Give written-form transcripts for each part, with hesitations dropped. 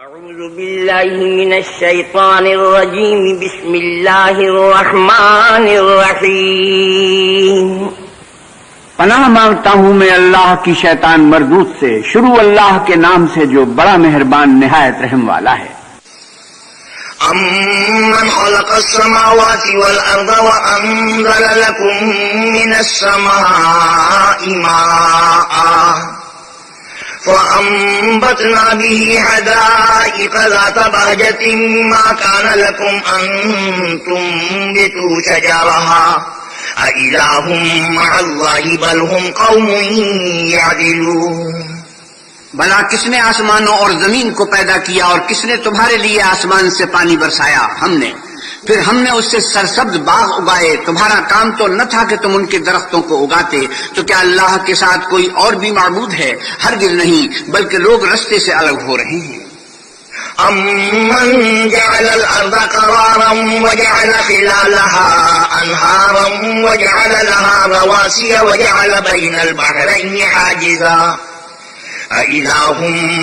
اعوذ باللہ من الشیطان الرجیم بسم اللہ الرحمن الرحیم۔ پناہ مانگتا ہوں میں اللہ کی شیطان مردود سے۔ شروع اللہ کے نام سے جو بڑا مہربان نہایت رحم والا ہے۔ امن خلق السماوات والارض وانزل لكم من السماء ماء فأنبتنا به حدائق ذات بهجة ما كان لكم أن تنبتوا شجرها أإله مع الله بل هم قوم يعدلون۔ بھلا کس نے آسمانوں اور زمین کو پیدا کیا اور کس نے تمہارے لیے آسمان سے پانی برسایا؟ ہم نے۔ پھر ہم نے اس سے سرسبز باغ اگائے۔ تمہارا کام تو نہ تھا کہ تم ان کے درختوں کو اگاتے، تو کیا اللہ کے ساتھ کوئی اور بھی معبود ہے؟ ہرگز نہیں، بلکہ لوگ رستے سے الگ ہو رہے ہیں۔ امن جعل الارض قرارا وجعل خلالها انهارا وجعل لها رواسي وجعل بين البحرين حاجزا أإله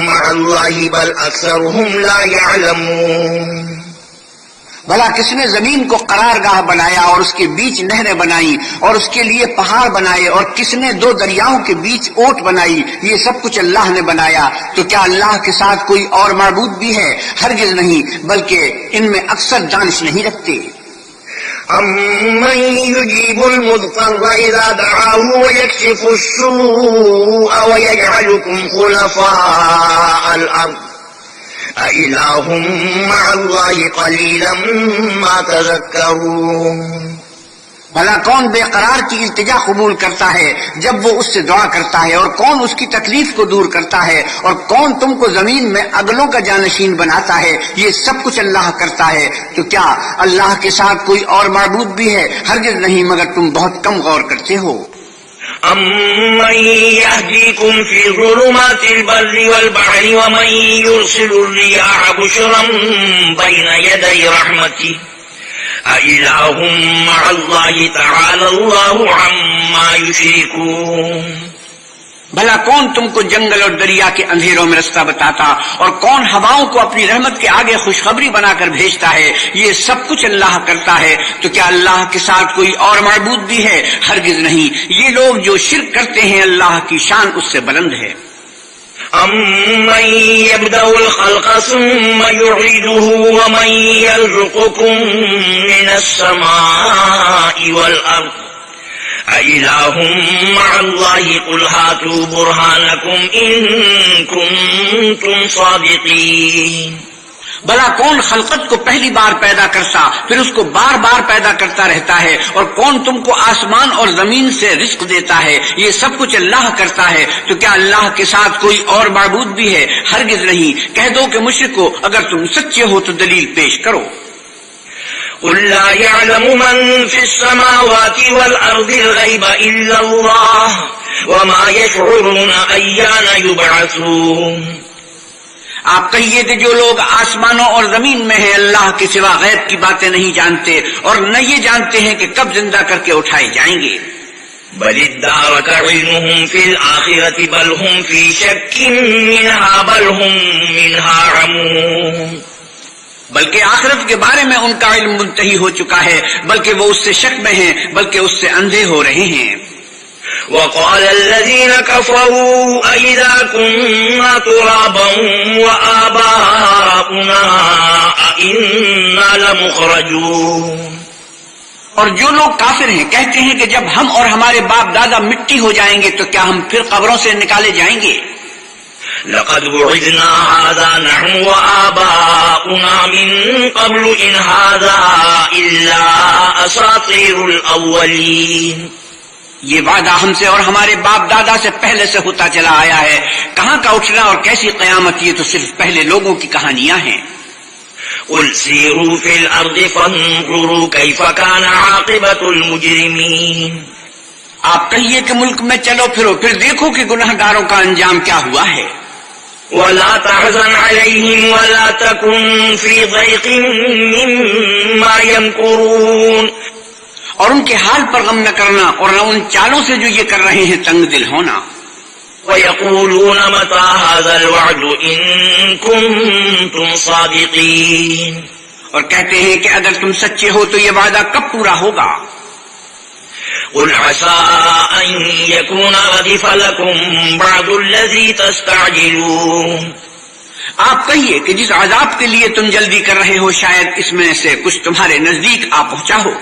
مع الله بل أكثرهم لا يعلمون۔ بھلا کس نے زمین کو قرار گاہ بنایا اور اس کے بیچ نہریں بنائی اور اس کے لیے پہاڑ بنائے، اور کس نے دو دریاؤں کے بیچ اوٹ بنائی؟ یہ سب کچھ اللہ نے بنایا، تو کیا اللہ کے ساتھ کوئی اور معبود بھی ہے؟ ہرگز نہیں، بلکہ ان میں اکثر دانش نہیں رکھتے۔ أَمَّن يُجِيبُ الْمُضْطَرَّ إِذَا دَعَاهُ وَيَكْشِفُ السُّوءَ وَيَجْعَلُكُمْ خُلَفَاءَ الْأَرْضِ أَإِلَٰهٌ مَّعَ اللَّهِ قَلِيلًا مَّا تَذَكَّرُونَ۔ بھلا کون بے قرار کی التجا قبول کرتا ہے جب وہ اس سے دعا کرتا ہے، اور کون اس کی تکلیف کو دور کرتا ہے، اور کون تم کو زمین میں اگلوں کا جانشین بناتا ہے؟ یہ سب کچھ اللہ کرتا ہے، تو کیا اللہ کے ساتھ کوئی اور معبود بھی ہے؟ ہرگز نہیں، مگر تم بہت کم غور کرتے ہو۔ أَمَّن يَهْدِيكُمْ فِي ظُلُمَاتِ الْبَرِّ وَالْبَحْرِ وَمَن يُرْسِلُ الرِّيَاحَ بُشْرًا بَيْنَ يَدَيْ رَحْمَتِهِ أَإِلَٰهٌ مَّعَ اللَّهِ تَعَالَى اللَّهُ عَمَّا يُشْرِكُونَ۔ بھلا کون تم کو جنگل اور دریا کے اندھیروں میں رستہ بتاتا، اور کون ہواؤں کو اپنی رحمت کے آگے خوشخبری بنا کر بھیجتا ہے؟ یہ سب کچھ اللہ کرتا ہے، تو کیا اللہ کے ساتھ کوئی اور معبود بھی ہے؟ ہرگز نہیں، یہ لوگ جو شرک کرتے ہیں اللہ کی شان اس سے بلند ہے۔ أَمَّن يَبْدَأُ الْخَلْقَ ثُمَّ يُعِيدُهُ وَمَن يَرْزُقُكُم مِّنَ السَّمَاءِ وَالْأَرْضِ أَإِلَٰهٌ مَّعَ اللَّهِ قُلْ هَاتُوا بُرْهَانَكُمْ إِن كُنتُمْ صَادِقِينَ۔ بھلا کون خلقت کو پہلی بار پیدا کرتا پھر اس کو بار بار پیدا کرتا رہتا ہے، اور کون تم کو آسمان اور زمین سے رزق دیتا ہے؟ یہ سب کچھ اللہ کرتا ہے، تو کیا اللہ کے ساتھ کوئی اور معبود بھی ہے؟ ہرگز نہیں۔ کہہ دو کہ مشرکو، اگر تم سچے ہو تو دلیل پیش کرو۔ قُل لَّا يَعْلَمُ مَن فِي السَّمَاوَاتِ وَالْأَرْضِ الْغَيْبَ إِلَّا اللَّهُ وَمَا يَشْعُرُونَ أَيَّانَ يُبْعَثُونَ۔ آپ کہیے کہ جو لوگ آسمانوں اور زمین میں ہیں اللہ کے سوا غیب کی باتیں نہیں جانتے، اور نہ یہ جانتے ہیں کہ کب زندہ کر کے اٹھائے جائیں گے۔ بَلِ ادَّارَكَ عِلْمُهُمْ فِي الْآخِرَةِ بَلْ هُمْ فِي شَكٍّ مِّنْهَا بَلْ هُمْ مِنْهَا عَمُونَ۔ بلکہ آخرت کے بارے میں ان کا علم منتہی ہو چکا ہے، بلکہ وہ اس سے شک میں ہیں، بلکہ اس سے اندھے ہو رہے ہیں۔ وَقَالَ الَّذِينَ كَفَرُوا أَإِذَا كُنَّا تُرَابًا وَآبَاؤُنَا أَإِنَّا لَمُخْرَجُونَ۔ اور جو لوگ کافر ہیں کہتے ہیں کہ جب ہم اور ہمارے باپ دادا مٹی ہو جائیں گے تو کیا ہم پھر قبروں سے نکالے جائیں گے؟ لَقَدْ وُعِدْنَا هَٰذَا نَحْنُ وَآبَاؤُنَا مِن قَبْلُ إِنْ هَٰذَا إِلَّا أَسَاطِيرُ الْأَوَّلِينَ۔ یہ وعدہ ہم سے اور ہمارے باپ دادا سے پہلے سے ہوتا چلا آیا ہے۔ کہاں کا اٹھنا اور کیسی قیامت، یہ تو صرف پہلے لوگوں کی کہانیاں ہیں۔ قُلْ سِيرُوا فِي الْأَرْضِ فَانظُرُوا كَيْفَ كَانَ عَاقِبَةُ الْمُجْرِمِينَ۔ آپ کہیے کہ ملک میں چلو پھرو، پھر دیکھو کہ گناہ گاروں کا انجام کیا ہوا ہے۔ وَلَا تَحْزَنْ عَلَيْهِمْ وَلَا تَكُنْ فِي ضَيْقٍ مِّمَّا يَمْكُرُونَ۔ اور ان کے حال پر غم نہ کرنا، اور نہ ان چالوں سے جو یہ کر رہے ہیں تنگ دل ہونا۔ وَيَقُولُونَ مَتَى هَذَا الْوَعْدُ إِن كُنتُمْ صَادِقِينَ، اور کہتے ہیں کہ اگر تم سچے ہو تو یہ وعدہ کب پورا ہوگا؟ قُلْ عَسَىٰ أَن يَكُونَ رَدِفَ لَكُم بَعْضُ الَّذِي تَسْتَعْجِلُونَ، آپ کہیے کہ جس عذاب کے لیے تم جلدی کر رہے ہو شاید اس میں سے کچھ تمہارے نزدیک آ پہنچا ہو۔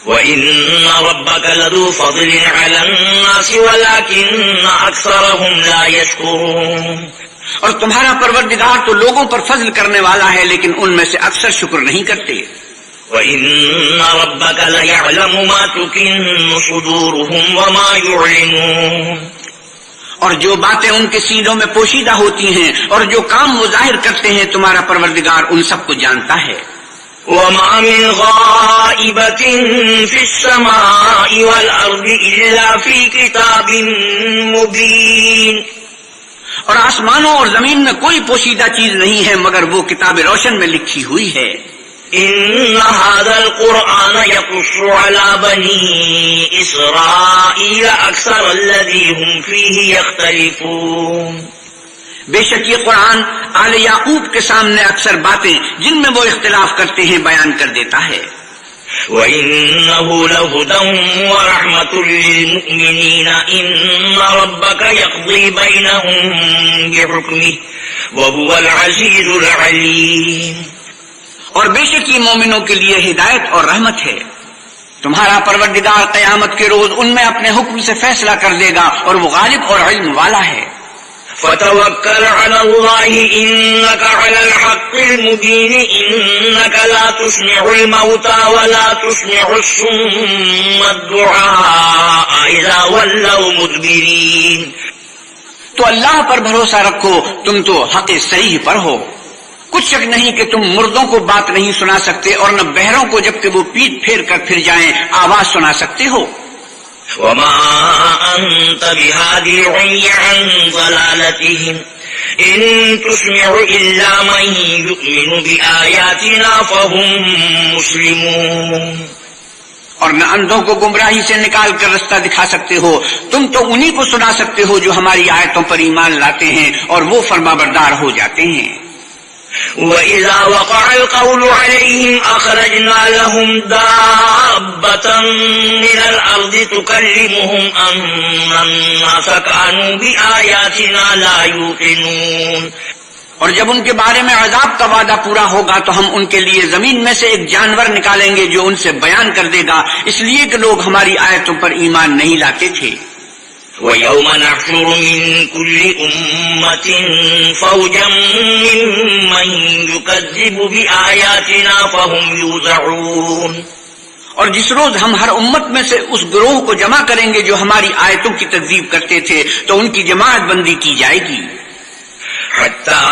وَإِنَّ رَبَّكَ لَذُو فَضْلٍ عَلَى النَّاسِ وَلَكِنَّ أَكْثَرَهُمْ لَا يَشْكُرُونَ، اور تمہارا پروردگار تو لوگوں پر فضل کرنے والا ہے لیکن ان میں سے اکثر شکر نہیں کرتے۔ وَإِنَّ رَبَّكَ لَيَعْلَمُ مَا تُكِنُّ صُدُورُهُمْ وَمَا يُعْلِنُونَ، اور جو باتیں ان کے سینوں میں پوشیدہ ہوتی ہیں اور جو کام وہ ظاہر کرتے ہیں تمہارا پروردگار ان سب کو جانتا ہے۔ وَمَا مِنْ غَائِبَةٍ فِي السَّمَاءِ وَالْأَرْضِ إِلَّا فِي كِتَابٍ مُبِينٍ، اور آسمانوں اور زمین میں کوئی پوشیدہ چیز نہیں ہے مگر وہ کتاب روشن میں لکھی ہوئی ہے۔ إِنَّ هَذَا الْقُرْآنَ يَقُصُّ عَلَى بَنِي إِسْرَائِيلَ أَكْثَرَ الَّذِي هُمْ فِيهِ يَخْتَلِفُونَ، بے شک یہ قرآن آل یعقوب کے سامنے اکثر باتیں جن میں وہ اختلاف کرتے ہیں بیان کر دیتا ہے۔ وَإِنَّهُ لَهُدًى وَرَحْمَةٌ لِّلْمُؤْمِنِينَ إِنَّ رَبَّكَ يَقْضِي بَيْنَهُم بِحُكْمِهِ وَهُوَ الْعَزِيزُ الْعَلِيمُ، اور بے شک یہ مومنوں کے لیے ہدایت اور رحمت ہے، تمہارا پروردگار قیامت کے روز ان میں اپنے حکم سے فیصلہ کر دے گا اور وہ غالب اور علم والا ہے۔ فَتَوَكَّلْ عَلَى اللَّهِ إِنَّكَ عَلَى الْحَقِّ الْمُبِينِ إِنَّكَ لَا تُسْمِعُ الْمَوْتَى وَلَا تُسْمِعُ الصُّمَّ الدُّعَاءَ إِذَا وَلَّوْا مُدْبِرِينَ، تو اللہ پر بھروسہ رکھو، تم تو حق صحیح پر ہو۔ کچھ شک نہیں کہ تم مردوں کو بات نہیں سنا سکتے اور نہ بہروں کو جبکہ وہ پیٹ پھیر کر پھر جائیں آواز سنا سکتے ہو۔ وَمَا أَنْتَ بِهَادِي الْعُمْيِ عَنْ ضَلَالَتِهِمْ إِن تُسْمِعُ إِلَّا مَن يُؤْمِنُ بِآيَاتِنَا فَهُمْ مُسْلِمُونَ، اور نہ اندھوں کو گمراہی سے نکال کر رستہ دکھا سکتے ہو، تم تو انہی کو سنا سکتے ہو جو ہماری آیتوں پر ایمان لاتے ہیں اور وہ فرمانبردار ہو جاتے ہیں۔ وَإِذَا وَقَعَ الْقَوْلُ عَلَيْهِمْ أَخْرَجْنَا لَهُمْ دَابَّةً مِّنَ الْأَرْضِ تُكَلِّمُهُمْ أَنَّ النَّاسَ كَانُوا بِآيَاتِنَا لَا يُوقِنُونَ، اور جب ان کے بارے میں عذاب کا وعدہ پورا ہوگا تو ہم ان کے لیے زمین میں سے ایک جانور نکالیں گے جو ان سے بیان کر دے گا، اس لیے کہ لوگ ہماری آیتوں پر ایمان نہیں لاتے تھے۔ وَيَوْمَ نَحْشُرُ مِن كُلِّ أُمَّةٍ فَوْجًا مِّمَّن يُكَذِّبُ بِآيَاتِنَا فَهُمْ يُوزَعُونَ، اور جس روز ہم ہر امت میں سے اس گروہ کو جمع کریں گے جو ہماری آیتوں کی تکذیب کرتے تھے تو ان کی جماعت بندی کی جائے گی۔ حَتَّى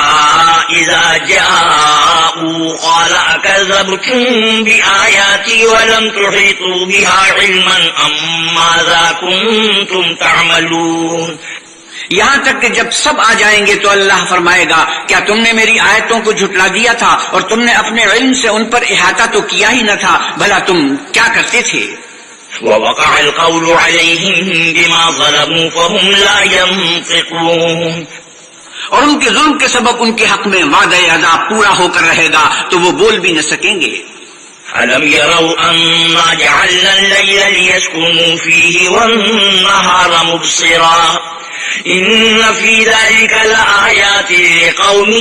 إِذَا جَاءُوا قَالَ أَكَذَّبْتُم بِآيَاتِي وَلَمْ تُحِيطُوا بِهَا عِلْمًا أَم مَّاذَا كُنتُمْ تَعْمَلُونَ، یہاں تک کہ جب سب آ جائیں گے تو اللہ فرمائے گا کیا تم نے میری آیتوں کو جھٹلا دیا تھا اور تم نے اپنے علم سے ان پر احاطہ تو کیا ہی نہ تھا، بھلا تم کیا کرتے تھے؟ وَوَقَعَ الْقَوْلُ عَلَيْهِمْ بِمَا ظَلَمُوا فَهُمْ لَا يَنطِقُونَ، اور ان کے ظلم کے سبب ان کے حق میں وعدہ عذاب پورا ہو کر رہے گا تو وہ بول بھی نہ سکیں گے۔ أَلَمْ يَرَوْا أَنَّا جَعَلْنَا اللَّيْلَ لِيَسْكُنُوا فِيهِ وَالنَّهَارَ مُبْصِرًا إِنَّ فِي ذَلِكَ لَآيَاتٍ لِقَوْمٍ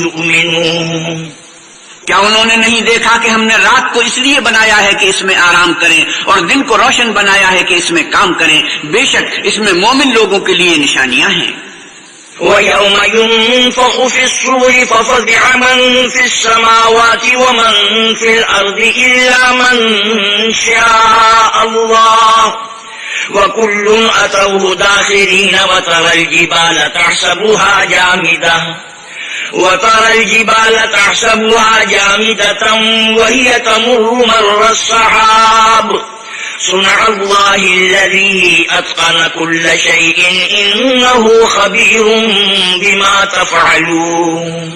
يُؤْمِنُونَ، کیا انہوں نے نہیں دیکھا کہ ہم نے رات کو اس لیے بنایا ہے کہ اس میں آرام کریں اور دن کو روشن بنایا ہے کہ اس میں کام کریں، بے شک اس میں مومن لوگوں کے لیے نشانیاں ہیں۔ وَيَوْمَ يُنفَخُ فِي الصُّورِ فَفَزِعَ مَن فِي السَّمَاوَاتِ وَمَن فِي الْأَرْضِ إِلَّا مَن شَاءَ اللَّهُ وَكُلٌّ أَتَوْهُ دَاخِرِينَ وَتَرَى الْجِبَالَ تَحْسَبُهَا جَامِدَةً وَهِيَ تَمُرُّ مَرَّ السَّحَابِ صُنْعَ اللَّهِ الَّذِي أَتْقَنَ كُلَّ شَيْءٍ إِنَّهُ خَبِيرٌ بِمَا تَفْعَلُونَ،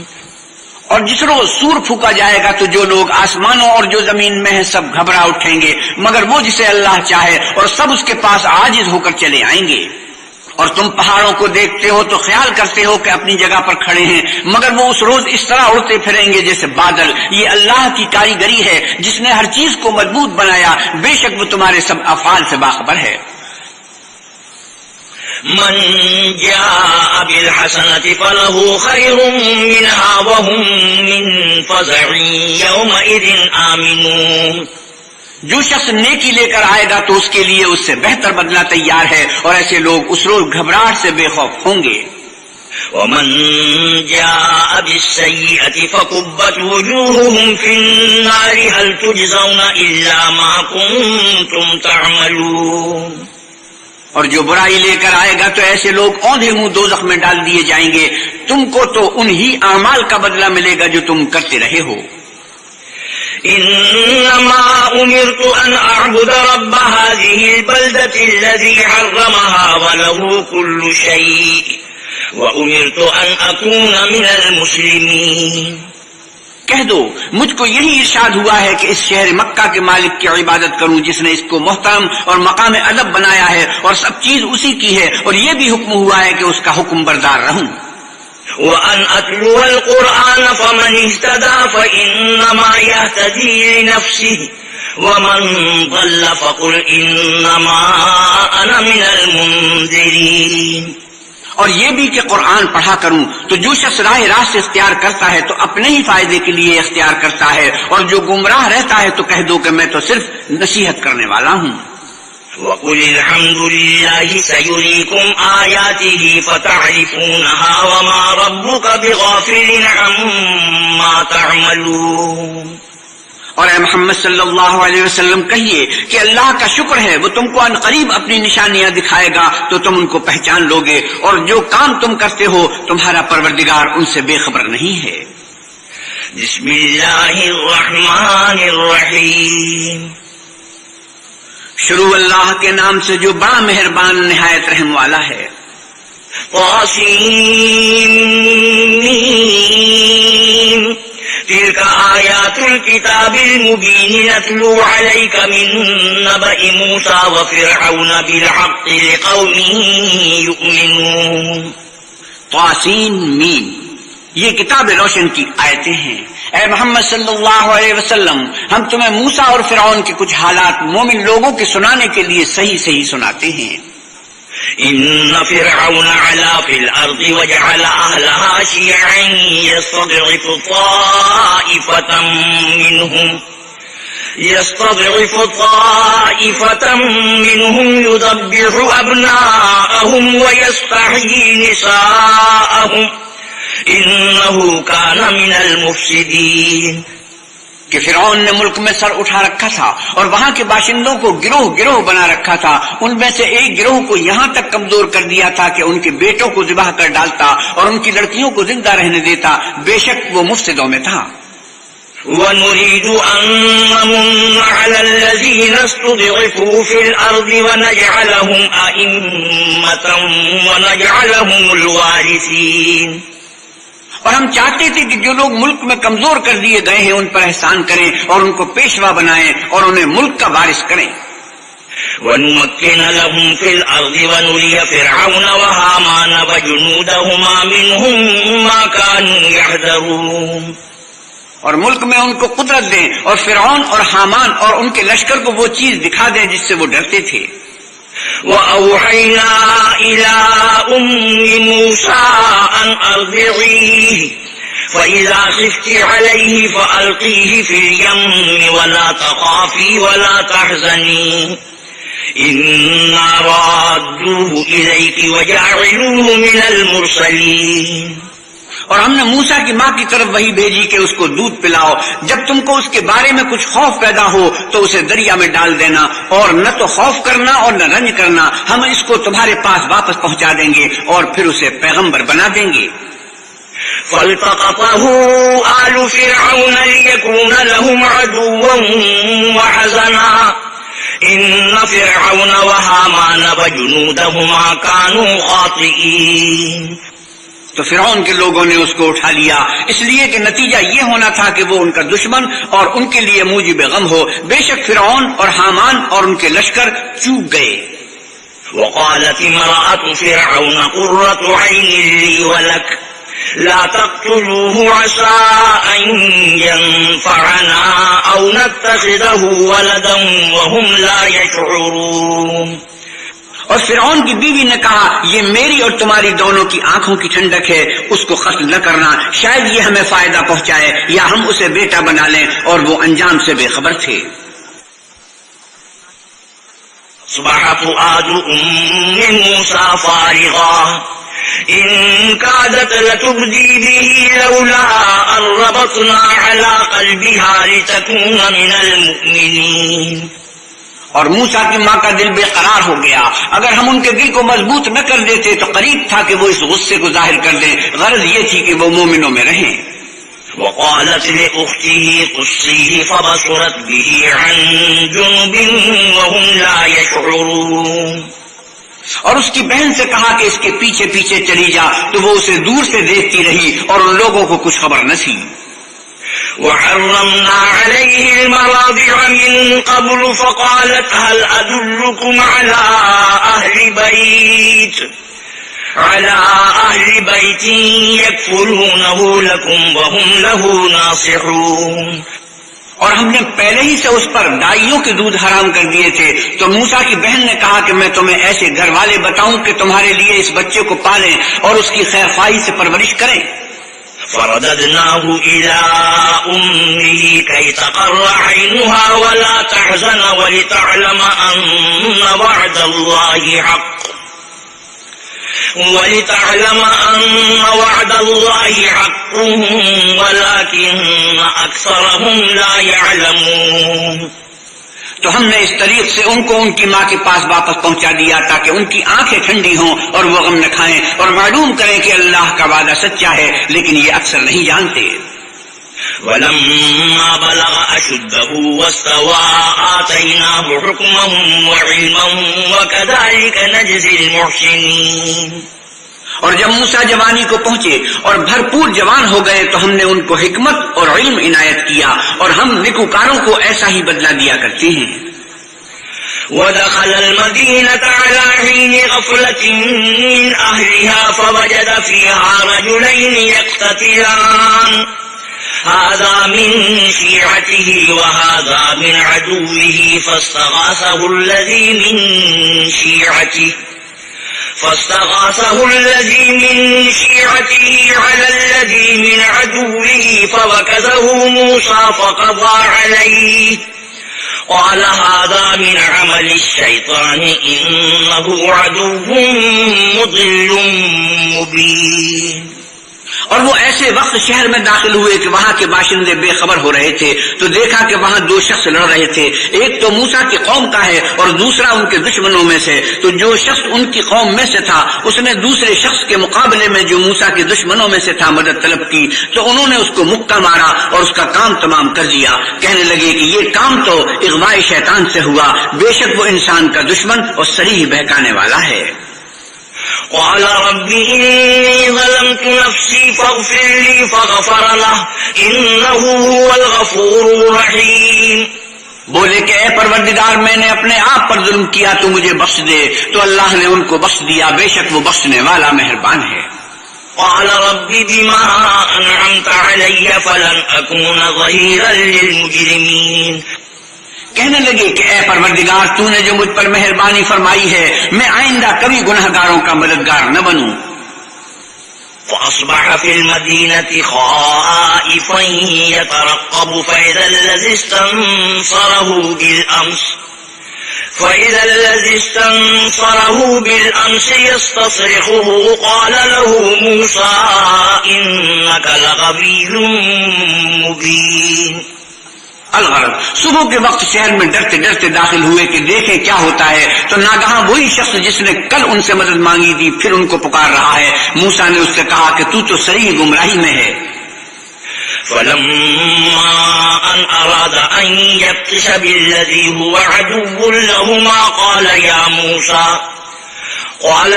اور جس روز سور پھونکا جائے گا تو جو لوگ آسمانوں اور جو زمین میں ہیں سب گھبرا اٹھیں گے مگر وہ جسے اللہ چاہے اور سب اس کے پاس عاجز ہو کر چلے آئیں گے۔ اور تم پہاڑوں کو دیکھتے ہو تو خیال کرتے ہو کہ اپنی جگہ پر کھڑے ہیں، مگر وہ اس روز اس طرح اڑتے پھریں گے جیسے بادل۔ یہ اللہ کی کاریگری ہے جس نے ہر چیز کو مضبوط بنایا، بے شک وہ تمہارے سب افعال سے باخبر ہے۔ من جاء بالحسنة فله خير منها وهم من فزع يومئذ آمنون۔ جو شخص نیکی لے کر آئے گا تو اس کے لیے اس سے بہتر بدلہ تیار ہے، اور ایسے لوگ اس روز گھبراہٹ سے بے خوف ہوں گے۔ ومن جاء بالسيئة فكبت وجوههم في النار هل تجزون إلا ما كنتم تعملون۔ اور جو برائی لے کر آئے گا تو ایسے لوگ اوندھے منہ دوزخ میں ڈال دیے جائیں گے، تم کو تو انہی اعمال کا بدلہ ملے گا جو تم کرتے رہے ہو۔ انما امرت ان اعبد رب هذه البلدة الذي حرمها وله كل شيء وامرت ان اكون من المسلمين۔ کہہ دو مجھ کو یہی ارشاد ہوا ہے کہ اس شہر مکہ کے مالک کی عبادت کروں جس نے اس کو محترم اور مقام ادب بنایا ہے، اور سب چیز اسی کی ہے، اور یہ بھی حکم ہوا ہے کہ اس کا حکم بردار رہوں۔ وَأَنْ أَتْلُوَ الْقُرْآنَ فَمَنِ اهْتَدَى فَإِنَّمَا يَهْتَدِي لِنَفْسِهِ وَمَنْ ضَلَّ فَقُلْ إِنَّمَا أَنَا مِنَ الْمُنذِرِينَ۔ اور یہ بھی کہ قرآن پڑھا کروں تو جو شخص راہ راست اختیار کرتا ہے تو اپنے ہی فائدے کے لیے اختیار کرتا ہے، اور جو گمراہ رہتا ہے تو کہہ دو کہ میں تو صرف نصیحت کرنے والا ہوں۔ وَقُلِ الْحَمْدُ لِلَّهِ سَيُرِيكُمْ آيَاتِهِ فَتَعْرِفُونَهَا وَمَا رَبُّكَ بِغَافِلٍ عَمَّا تَعْمَلُونَ۔ اور اے محمد صلی اللہ علیہ وسلم کہیے کہ اللہ کا شکر ہے وہ تم کو عنقریب اپنی نشانیاں دکھائے گا تو تم ان کو پہچان لوگے، اور جو کام تم کرتے ہو تمہارا پروردگار ان سے بے خبر نہیں ہے۔ بسم اللہ الرحمن الرحیم۔ شروع اللہ کے نام سے جو بڑا مہربان نہایت رحم والا ہے۔ طاسین تلك آیات الكتاب المبین نتلو علیک من نبأ موسى وفرعون بالحق لقوم یؤمنون۔ طاسین میم، یہ کتاب روشن کی آیتیں ہیں۔ اے محمد صلی اللہ علیہ وسلم، ہم تمہیں موسیٰ اور فرعون کے کچھ حالات مومن لوگوں کے سنانے کے لیے صحیح صحیح سناتے ہیں۔ ان فرعون علا فی الارض وجعل اہلها شیعا يستضعف طائفة منهم يذبح ابناءهم ويستحيي نساءهم انه كان من المفسدين۔ کہ فرعون نے ملک میں سر اٹھا رکھا تھا اور وہاں کے باشندوں کو گروہ گروہ بنا رکھا تھا، ان میں سے ایک گروہ کو یہاں تک کمزور کر دیا تھا کہ ان کے بیٹوں کو ذبح کر ڈالتا اور ان کی لڑکیوں کو زندہ رہنے دیتا، بے شک وہ مفسدوں میں تھا۔ وَنُرِيدُ أَن نَّمُنَّ عَلَى الَّذِينَ اسْتُضْعِفُوا فِي الْأَرْضِ وَنَجْعَلَهُمْ أَئِمَّةً وَنَجْعَلَهُمُ الْوَارِثِينَ۔ اور ہم چاہتے تھے کہ جو لوگ ملک میں کمزور کر دیے گئے ہیں ان پر احسان کریں اور ان کو پیشوا بنائیں اور انہیں ملک کا وارث کریں۔ وَنُمَكِّنَ لَهُمْ فِي الْأَرْضِ وَنُرِيَ فِرْعَوْنَ وَهَامَانَ وَجُنُودَهُمَا مِنْهُمْ مَا كَانُوا يَحْذَرُونَ۔ اور ملک میں ان کو قدرت دیں اور فرعون اور حامان اور ان کے لشکر کو وہ چیز دکھا دیں جس سے وہ ڈرتے تھے۔ وَأَوْحَيْنَا إِلَىٰ أُمِّ مُوسَىٰ أَنْ أَرْضِعِيهِ فَإِذَا خِفْتِ عَلَيْهِ فَأَلْقِيهِ فِي الْيَمِّ وَلَا تَخَافِي وَلَا تَحْزَنِي إِنَّا رَادُّوهُ إِلَيْكِ وَجَاعِلُوهُ مِنَ الْمُرْسَلِينَ۔ اور ہم نے موسیٰ کی ماں کی طرف وہی بھیجی کہ اس کو دودھ پلاؤ، جب تم کو اس کے بارے میں کچھ خوف پیدا ہو تو اسے دریا میں ڈال دینا، اور نہ تو خوف کرنا اور نہ رنج کرنا، ہم اس کو تمہارے پاس واپس پہنچا دیں گے اور پھر اسے پیغمبر بنا دیں گے۔ فَالْتَقَطَهُ آلُ فِرْعَوْنَ لِيَكُونَ لَهُمْ عَدُوًّا وَحَزَنًا إِنَّ فِرْعَوْنَ وَهَامَانَ وَجُنُودَهُمَا كَانُوا خَاطِئِينَ۔ تو فرعون کے لوگوں نے اس کو اٹھا لیا اس لیے کہ نتیجہ یہ ہونا تھا کہ وہ ان کا دشمن اور ان کے لیے موجب غم ہو، بے شک فرعون اور حامان اور ان کے لشکر چوک گئے۔ وقالت امرأة فرعون قرة عين لي ولك لا تقتلوه عسى أن ينفعنا أو نتخذه ولدا وهم لا يشعرون. اور فرعون کی بیوی نے کہا یہ میری اور تمہاری دونوں کی آنکھوں کی ٹھنڈک ہے، اس کو قتل نہ کرنا، شاید یہ ہمیں فائدہ پہنچائے یا ہم اسے بیٹا بنا لیں. اور وہ انجام سے بے خبر تھے. أصبح فؤاد أم موسى فارغا إن كادت لتبدي به لولا أن ربطنا على قلبها لتكون من المؤمنين. اور موسیٰ کی ماں کا دل بے قرار ہو گیا. اگر ہم ان کے دل کو مضبوط نہ کر دیتے تو قریب تھا کہ وہ اس غصے کو ظاہر کر دیں. غرض یہ تھی کہ وہ مومنوں میں رہیں. وقالت لأخته قصيه فبصرت به عن جنب وهم لا يشعرون. اور اس کی بہن سے کہا کہ اس کے پیچھے پیچھے چلی جا، تو وہ اسے دور سے دیکھتی رہی اور ان لوگوں کو کچھ خبر نہ تھی. وحرمنا عليه المراضع من قبل فقالت هل أدلكم على أهل بيت يكفلونه لكم وهم له ناصحون. اور ہم نے پہلے ہی سے اس پر دائیوں کے دودھ حرام کر دیے تھے. تو موسیٰ کی بہن نے کہا کہ میں تمہیں ایسے گھر والے بتاؤں کہ تمہارے لیے اس بچے کو پالیں اور اس کی خیر خواہی سے پرورش کریں. فرددناه إلى أمه كي تقر عينها ولا تحزن ولتعلم أن وعد الله حق ولكن أكثرهم لا يعلمون. تو ہم نے اس طریق سے ان کو ان کی ماں کے پاس واپس پہنچا دیا تاکہ ان کی آنکھیں ٹھنڈی ہوں اور وہ غم نہ کھائیں اور معلوم کریں کہ اللہ کا وعدہ سچا ہے، لیکن یہ اکثر نہیں جانتے. ولما بلغ أشده واستوى آتيناه حكما وعلما وكذلك نجزي المحسنين. اور جب موسیٰ جوانی کو پہنچے اور بھرپور جوان ہو گئے تو ہم نے ان کو حکمت اور علم عنایت کیا، اور ہم نیکوکاروں کو ایسا ہی بدلہ دیا کرتے ہیں. ودخل المدينة على حين غفلة من أهلها فوجد فيها رجلين يقتتلان هذا من شيعته وهذا من عدوه فاستغاثه الذي من شيعته على الذي من عدوه فوكزه موسى فقضى عليه قال هذا من عمل الشيطان إنه عدو مضل مبين. اور وہ ایسے وقت شہر میں داخل ہوئے کہ وہاں کے باشندے بے خبر ہو رہے تھے تو دیکھا کہ وہاں دو شخص لڑ رہے تھے، ایک تو موسیٰ کی قوم کا ہے اور دوسرا ان کے دشمنوں میں سے. تو جو شخص ان کی قوم میں سے تھا اس نے دوسرے شخص کے مقابلے میں جو موسیٰ کے دشمنوں میں سے تھا مدد طلب کی، تو انہوں نے اس کو مکہ مارا اور اس کا کام تمام کر دیا. کہنے لگے کہ یہ کام تو اغواء شیطان سے ہوا، بے شک وہ انسان کا دشمن اور صریح بہکانے والا ہے. قال رب إني ظلمت نفسي فاغفر لي فغفر له إنه هو الغفور الرحيم. بولے کہ اے پروردگار میں نے اپنے آپ پر ظلم کیا تو مجھے بخش دے. تو اللہ نے ان کو بخش دیا، بے شک وہ بخشنے والا مہربان ہے. قال رب بما أنعمت علي فلن أكون ظهيرا للمجرمين. کہنے لگے کہ اے پروردگار تو نے جو مجھ پر مہربانی فرمائی ہے میں آئندہ کبھی گنہگاروں کا مددگار نہ بنوں. فأصبح في المدينة خائفا يترقب فإذا الذي استنصره بالأمس يستصرخه قال له موسى إنك لغوي مبين. الغرض صبح کے وقت شہر میں ڈرتے ڈرتے داخل ہوئے کہ دیکھیں کیا ہوتا ہے، تو ناگہاں وہی شخص جس نے کل ان سے مدد مانگی تھی پھر ان کو پکار رہا ہے. موسیٰ نے اس سے کہا کہ تو صریح گمراہی میں ہے. فلما أن أراد أن يبطش بالذي هو عدو لهما قال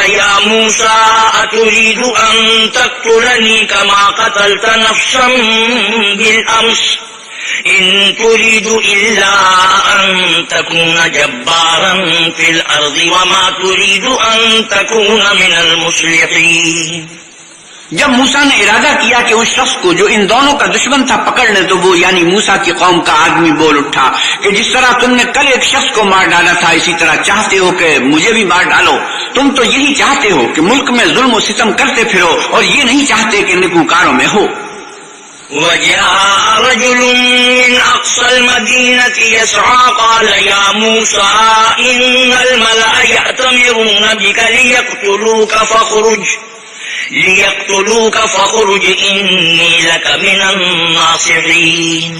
يا موسى أتريد أن تقتلني كما قتلت نفسا بالأمس إن تريد إلا أن تكون جبارا في الأرض وما تريد أن تكون من المصلحين. جب موسیٰ نے ارادہ کیا کہ اس شخص کو جو ان دونوں کا دشمن تھا پکڑ لے تو وہ یعنی موسیٰ کی قوم کا آدمی بول اٹھا کہ جس طرح تم نے کل ایک شخص کو مار ڈالا تھا اسی طرح چاہتے ہو کہ مجھے بھی مار ڈالو. تم تو یہی چاہتے ہو کہ ملک میں ظلم و ستم کرتے پھرو اور یہ نہیں چاہتے کہ نیکوکاروں میں ہو. وجاء رجل من أقصى المدينة يسعى قال يا موسى إن الملأ يأتمرون بك ليقتلوك فاخرج إني لك من الناصحين.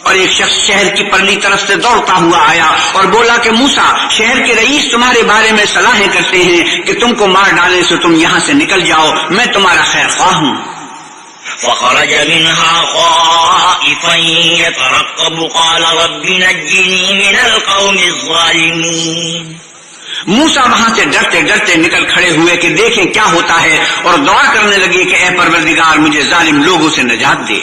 اور ایک شخص شہر کی پرلی طرف سے دوڑتا ہوا آیا اور بولا کہ موسیٰ شہر کے رئیس تمہارے بارے میں صلاحیں کرتے ہیں کہ تم کو مار ڈالنے سے تم یہاں سے نکل جاؤ، میں تمہارا خیر خواہ ہوں. فخرج منها خائفا يترقب قال رب نجني من القوم الظالمين. موسیٰ وہاں سے ڈرتے ڈرتے نکل کھڑے ہوئے کہ دیکھیں کیا ہوتا ہے اور دعا کرنے لگے کہ اے پروردگار مجھے ظالم لوگوں سے نجات دے.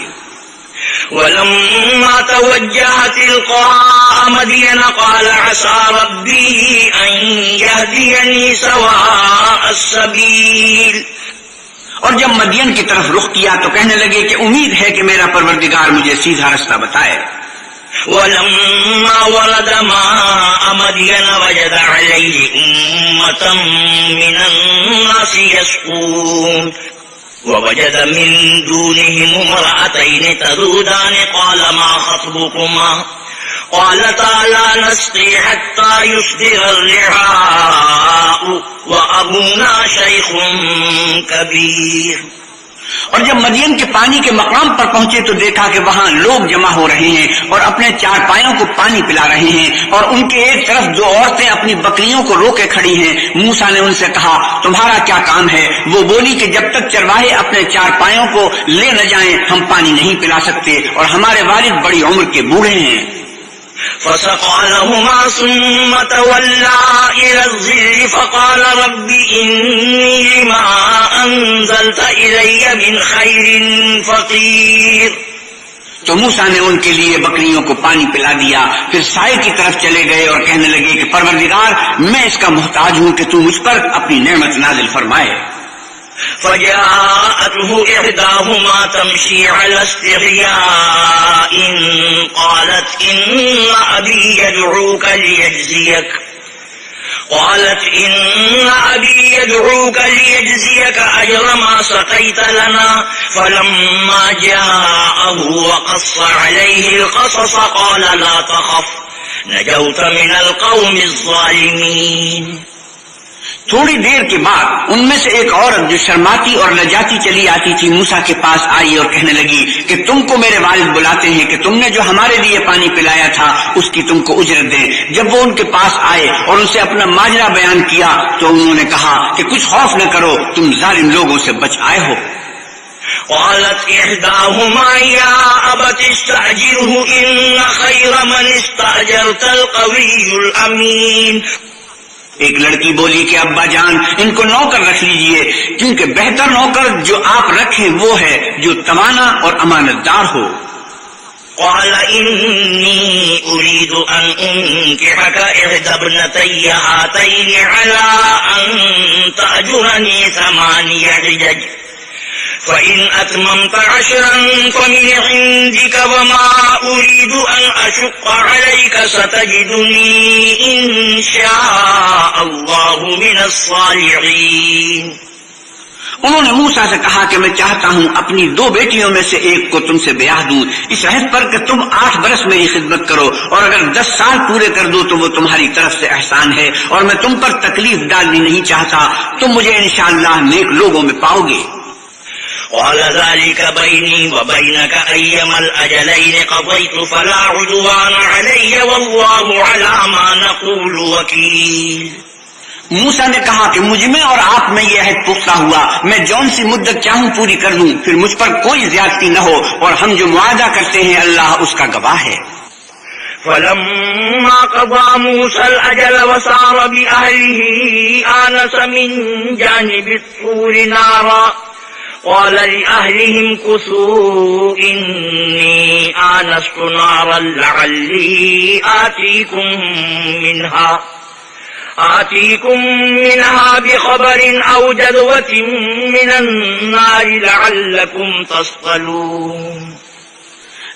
ولما توجه تلقاء مدين قال عسى ربي أن يهديني سواء السبيل. اور جب مدین کی طرف رخ کیا تو کہنے لگے کہ امید ہے کہ میرا پروردگار مجھے سیدھا رستہ بتائے. ولما ورد ماء مدين وجد عليه أمة من الناس يسقون ووجد من دونهم امرأتين تذودان قال ما خطبكما قالتا لا نسقي حتى يصدر الرعاء وأبونا شيخ كبير. اور جب مدین کے پانی کے مقام پر پہنچے تو دیکھا کہ وہاں لوگ جمع ہو رہے ہیں اور اپنے چار پایوں کو پانی پلا رہے ہیں اور ان کے ایک طرف دو عورتیں اپنی بکریوں کو روکے کھڑی ہیں. موسیٰ نے ان سے کہا تمہارا کیا کام ہے؟ وہ بولی کہ جب تک چرواہے اپنے چار پایوں کو لے نہ جائیں ہم پانی نہیں پلا سکتے اور ہمارے والد بڑی عمر کے بوڑھے ہیں. فسقى لهما ثم تولى إلى الظل فقال رب إني لما أنزلت إلي من خير فقير. تو موسیٰ نے ان کے لیے بکریوں کو پانی پلا دیا، پھر سائے کی طرف چلے گئے اور کہنے لگے کہ پروردگار میں اس کا محتاج ہوں کہ تو مجھ پر اپنی نعمت نازل فرمائے. فجاءته إحداهما تمشي على استحياء قالت إن أبي يدعوك ليجزيك أجر ما سقيت لنا. فلما جاءه وقص عليه القصص قال لا تخف نجوت من القوم الظالمين. تھوڑی دیر کے بعد ان میں سے ایک عورت جو شرماتی اور لجاتی چلی آتی تھی موسیٰ کے پاس آئی اور کہنے لگی کہ تم کو میرے والد بلاتے ہیں کہ تم نے جو ہمارے لیے پانی پلایا تھا اس کی تم کو اجرت دیں. جب وہ ان کے پاس آئے اور ان سے اپنا ماجرا بیان کیا تو انہوں نے کہا کہ کچھ خوف نہ کرو، تم ظالم لوگوں سے بچ آئے ہو. قالت إحداهما يا أبت استأجره إن خير من استأجرت القوي الأمين. ایک لڑکی بولی کہ ابا جان ان کو نوکر رکھ لیجئے کیونکہ بہتر نوکر جو آپ رکھیں وہ ہے جو توانا اور امانت دار ہو. قال إني أريد أن أنكحك إحدى ابنتي هاتين على أن تأجرني 8 حجج فإن أتممت 10 فمن عندك وما أريد أن أشق عليك ستجدني إن شاء الله من الصالحين. انہوں نے موسیٰ سے کہا کہ میں چاہتا ہوں اپنی 2 بیٹیوں میں سے ایک کو تم سے بیاہ دوں اس عہد پر کہ تم 8 برس میری خدمت کرو اور اگر 10 سال پورے کر دو تو وہ تمہاری طرف سے احسان ہے اور میں تم پر تکلیف ڈالنی نہیں چاہتا، تم مجھے انشاءاللہ نیک لوگوں میں پاؤ گے. قال ذلك بيني وبينك أيما الأجلين قضيت فلا عدوان علي والله على ما نقول وكيل. موسیٰ نے کہا کہ مجھ میں اور آپ میں یہ عہد پختہ ہوا، میں جون سی مدت چاہوں پوری کر دوں، پھر مجھ پر کوئی زیادتی نہ ہو اور ہم جو معاہدہ کرتے ہیں اللہ اس کا گواہ ہے. فلما قضى موسى الأجل وسار بأهله آنس من جانب الطور نارا قال لأهلهم كثوا إني آنست نارا لعلي آتيكم منها بخبر أو جذوة من النار لعلكم تصطلون.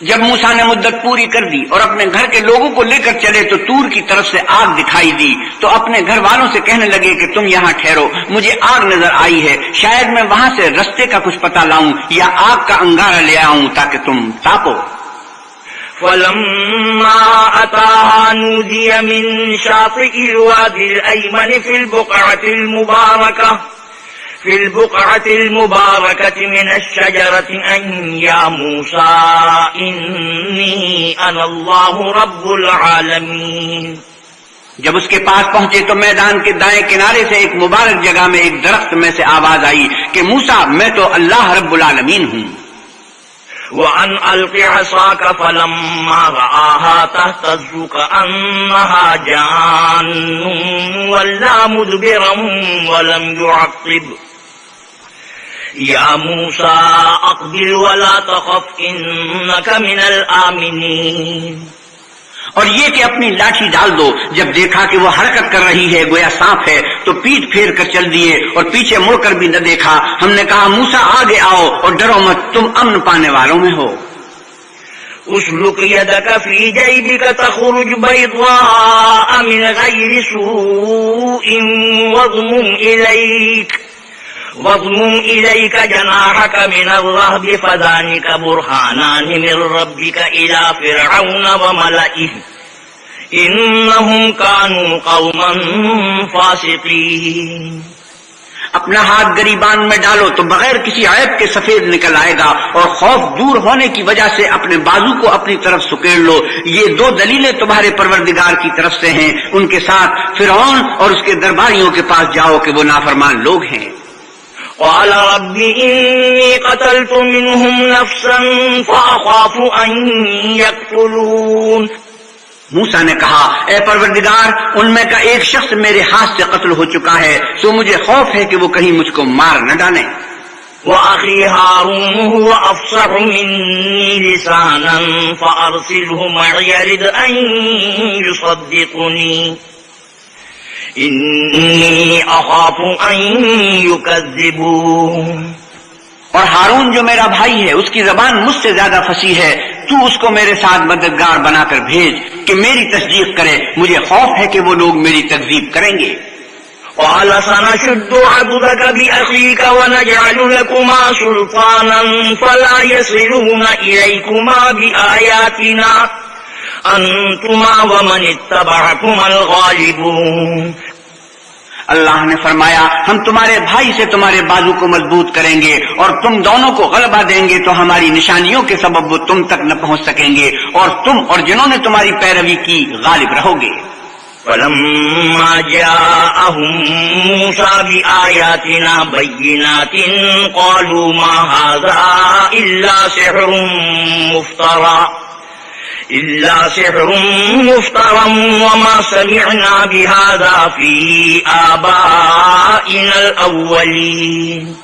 جب موسیٰ نے مدت پوری کر دی اور اپنے گھر کے لوگوں کو لے کر چلے تو طور کی طرف سے آگ دکھائی دی، تو اپنے گھر والوں سے کہنے لگے کہ تم یہاں ٹھہرو، مجھے آگ نظر آئی ہے، شاید میں وہاں سے رستے کا کچھ پتہ لاؤں یا آگ کا انگارہ لے آؤں تاکہ تم تاپو. فلما أتاها نودي من شاطئ الوادي الأيمن في البقعة المباركة من الشجرة أن يا موسى إني أنا الله رب العالمين. جب اس کے پاس پہنچے تو میدان کے دائیں کنارے سے ایک مبارک جگہ میں ایک درخت میں سے آواز آئی کہ موسیٰ میں تو اللہ رب العالمین ہوں. وأن ألق عصاك فلما رآها تهتز كأنها جان ولا مدبرا ولم يعقب يا موسى أقبل ولا تخف إنك من الآمنين. اور یہ کہ اپنی لاٹھی ڈال دو. جب دیکھا کہ وہ حرکت کر رہی ہے گویا سانپ ہے تو پیٹ پھیر کر چل دیے اور پیچھے مڑ کر بھی نہ دیکھا. ہم نے کہا موسیٰ آگے آؤ اور ڈرو مت، تم امن پانے والوں میں ہو. اسلك يدك في جيبك تخرج بيضاء من غير سوء واضمم إليك جناحك من الرهب فذلك برهانان من ربك إلى فرعون وملئه إنهم كانوا قوما فاسقين. اپنا ہاتھ گریبان میں ڈالو تو بغیر کسی عیب کے سفید نکل آئے گا، اور خوف دور ہونے کی وجہ سے اپنے بازو کو اپنی طرف سکیڑ لو. یہ دو دلیلیں تمہارے پروردگار کی طرف سے ہیں. ان کے ساتھ فرعون اور اس کے درباریوں کے پاس جاؤ کہ وہ نافرمان لوگ ہیں. قال رب إني قتلت منهم نفسا فأخاف أن يقتلون. موسیٰ نے کہا اے پروردگار ان میں کا ایک شخص میرے ہاتھ سے قتل ہو چکا ہے، سو مجھے خوف ہے کہ وہ کہیں مجھ کو مار نہ ڈالیں. وأخي هارون هو أفصح مني لسانا فأرسله معي يرد أن يصدقني إني أخاف أن يكذبون. اور ہارون جو میرا بھائی ہے اس کی زبان مجھ سے زیادہ فصیح ہے، تو اس کو میرے ساتھ مددگار بنا کر بھیج کہ میری تصدیق کرے، مجھے خوف ہے کہ وہ لوگ میری تکذیب کریں گے. قال سنشد عضدك بأخيك ونجعل لكما سلطانا فلا يصلون إليكما بآياتنا أنتما ومن اتبعكما الغالبون. اللہ نے فرمایا ہم تمہارے بھائی سے تمہارے بازو کو مضبوط کریں گے اور تم دونوں کو غلبہ دیں گے تو ہماری نشانیوں کے سبب وہ تم تک نہ پہنچ سکیں گے، اور تم اور جنہوں نے تمہاری پیروی کی غالب رہو گے. فلما جاءهم موسى بآياتنا بينات قالوا ما هذا إلا سحر مفترى وما سمعنا بهذا في آبائنا الأولين.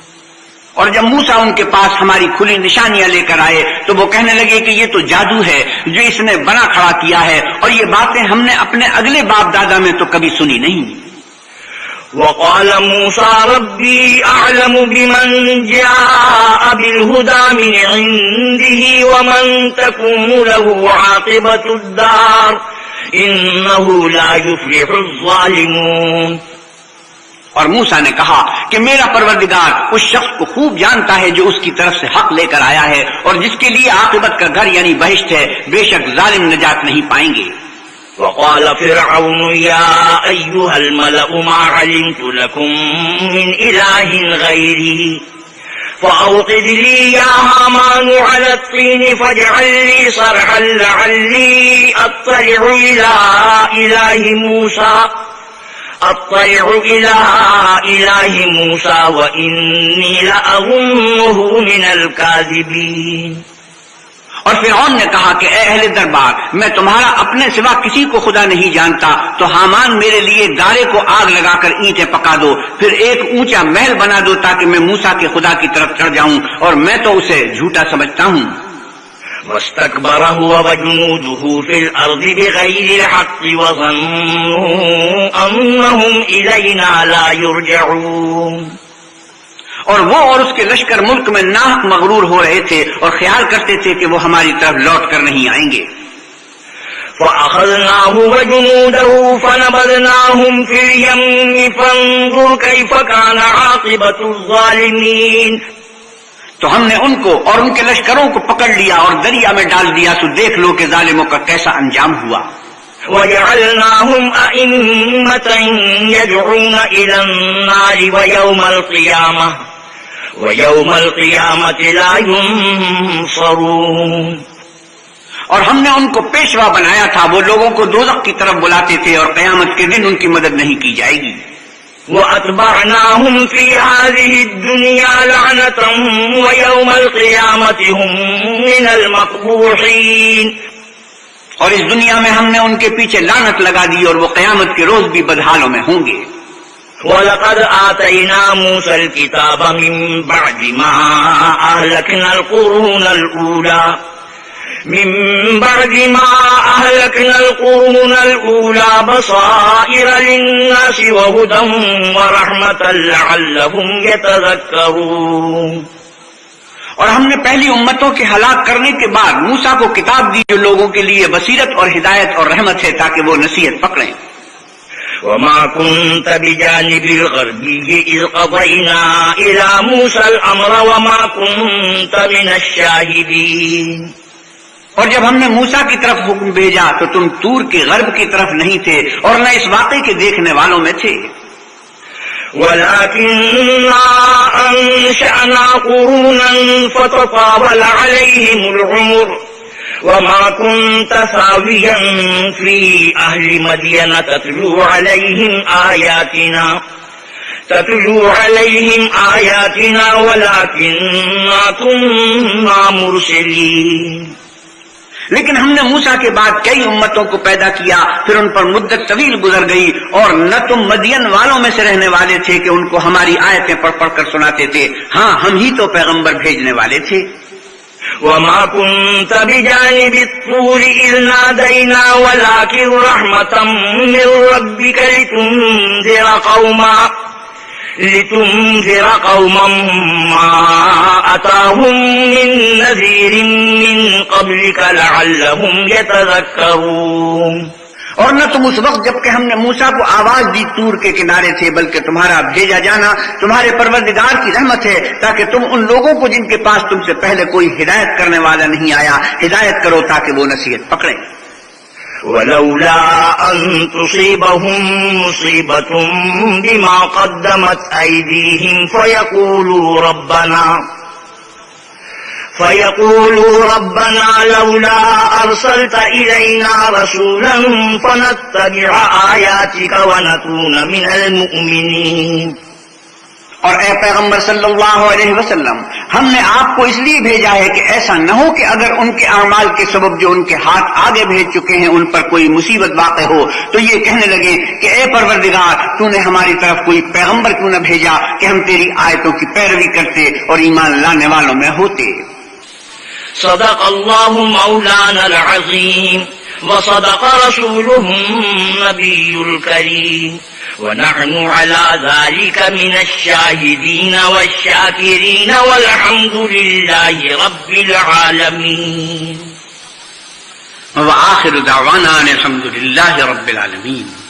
اور جب موسیٰ ان کے پاس ہماری کھلی نشانیاں لے کر آئے تو وہ کہنے لگے کہ یہ تو جادو ہے جو اس نے بنا کھڑا کیا ہے، اور یہ باتیں ہم نے اپنے اگلے باپ دادا میں تو کبھی سنی نہیں. وقال موسى ربي أعلم بمن جاء بالهدى من عنده ومن تكون له عاقبة الدار إنه لا يفلح الظالمون. اور موسیٰ نے کہا کہ میرا پروردگار اس شخص کو خوب جانتا ہے جو اس کی طرف سے حق لے کر آیا ہے، اور جس کے لیے عاقبت کا گھر یعنی بہشت ہے، بے شک ظالم نجات نہیں پائیں گے. وقال فرعون يا أيها الملأ ما علمت لكم من إله غيري فأوقد لي يا هامان على الطين فاجعل لي صرحا لعلي أطلع إلى إله موسى وإني لأظنه من الكاذبين. اور فرعون نے کہا کہ اے اہل دربار، میں تمہارا اپنے سوا کسی کو خدا نہیں جانتا، تو حامان میرے لیے گارے کو آگ لگا کر اینٹیں پکا دو، پھر ایک اونچا محل بنا دو تاکہ میں موسیٰ کے خدا کی طرف چڑھ جاؤں، اور میں تو اسے جھوٹا سمجھتا ہوں۔ واستكبر هو وجنوده في الأرض بغير الحق وظنوا أنهم إلينا لا يرجعون۔ اور وہ اور اس کے لشکر ملک میں ناحق مغرور ہو رہے تھے اور خیال کرتے تھے کہ وہ ہماری طرف لوٹ کر نہیں آئیں گے۔ فأخذناه وجنوده فنبذناهم في اليم فانظر كيف كان عاقبة الظالمين۔ تو ہم نے ان کو اور ان کے لشکروں کو پکڑ لیا اور دریا میں ڈال دیا، تو دیکھ لو کہ ظالموں کا کیسا انجام ہوا۔ وجعلناهم أئمة يدعون إلى النار ويوم القيامة لا ينصرون۔ اور ہم نے ان کو پیشوا بنایا تھا، وہ لوگوں کو دوزخ کی طرف بلاتے تھے اور قیامت کے دن ان کی مدد نہیں کی جائے گی۔ وَأَتْبَعْنَاهُمْ فِي هَذِهِ الدُّنْيَا لَعْنَةً وَيَوْمَ الْقِيَامَةِ هُمْ مِنَ الْمَقْبُوحِينَ۔ اور اس دنیا میں ہم نے ان کے پیچھے لعنت لگا دی اور وہ قیامت کے روز بھی بدحالوں میں ہوں گے۔ وَلَقَدْ آتَيْنَا مُوسَى الْكِتَابَ مِن بَعْدِ مَا أَهْلَكْنَا الْقُرُونَ الْأُولَى بَصَائِرَ لِلنَّاسِ وَهُدًى وَرَحْمَةً لَعَلَّهُمْ يَتَذَكَّرُونَ۔ اور ہم نے پہلی امتوں کے ہلاک کرنے کے بعد موسیٰ کو کتاب دی جو لوگوں کے لیے بصیرت اور ہدایت اور رحمت ہے تاکہ وہ نصیحت پکڑیں۔ وَمَا كُنْتَ بِجَانِبِ الْغَرْبِيِّ إِذْ قَضَيْنَا إِلَى مُوسَى الْأَمْرَ وَمَا كُنْتَ مِنَ الشَّاهِدِينَ۔ اور جب ہم نے موسیٰ کی طرف حکم بھیجا تو تم طور کے غرب کی طرف نہیں تھے اور نہ اس واقعے کے دیکھنے والوں میں تھے۔ وَلَكِنَّا أَنشَأْنَا قُرُونًا فَتَطَاوَلَ عَلَيْهِمُ الْعُمُرُ وَمَا كُنْتَ ثَاوِيًا فِي أَهْلِ مَدْيَنَ تَتْلُو عَلَيْهِمْ آيَاتِنَا وَلَكِنَّا كُنَّا مُرْسِلِينَ۔ لیکن ہم نے موسیٰ کے بعد کئی امتوں کو پیدا کیا، پھر ان پر مدت طویل گزر گئی، اور نہ تم مدین والوں میں سے رہنے والے تھے کہ ان کو ہماری آیتیں پڑھ پڑھ کر سناتے تھے، ہاں ہم ہی تو پیغمبر بھیجنے والے تھے۔ وَمَا كُنْتَ بِجَانِبِ الطُّورِ إِذْ نَادَيْنَا وَلَكِنْ رَحْمَةً مِّن رَّبِّكَ لِتُنذِرَ قَوْمًا مَّا أَتَاهُم مِّن نَّذِيرٍ مِّن قَبْلِكَ لَعَلَّهُمْ يَتَذَكَّرُونَ۔ اور نہ تم اس وقت جبکہ ہم نے موسیٰ کو آواز دی طور کے کنارے تھے، بلکہ تمہارا بھیجا جانا تمہارے پروردگار کی رحمت ہے تاکہ تم ان لوگوں کو جن کے پاس تم سے پہلے کوئی ہدایت کرنے والا نہیں آیا ہدایت کرو تاکہ وہ نصیحت پکڑیں۔ وَلَوْلَا أَن تُصِيبَهُم مُّصِيبَةٌ بِمَا قَدَّمَتْ أَيْدِيهِمْ فَيَقُولُوا رَبَّنَا لَوْلَا أَرْسَلْتَ إِلَيْنَا رَسُولًا فَنَتَّبِعَ آيَاتِكَ وَنَكُونَ مِنَ الْمُؤْمِنِينَ۔ اور اے پیغمبر صلی اللہ علیہ وسلم، ہم نے آپ کو اس لیے بھیجا ہے کہ ایسا نہ ہو کہ اگر ان کے اعمال کے سبب جو ان کے ہاتھ آگے بھیج چکے ہیں ان پر کوئی مصیبت واقع ہو تو یہ کہنے لگے کہ اے پروردگار، تو نے ہماری طرف کوئی پیغمبر کیوں نہ بھیجا کہ ہم تیری آیتوں کی پیروی کرتے اور ایمان لانے والوں میں ہوتے۔ صدق اللہ مولانا العظیم وصدق رسوله النبی الکریم ونحن على ذلك من الشاهدين والشاكرين والحمد لله رب العالمين وآخر دعوانا الحمد لله رب العالمين۔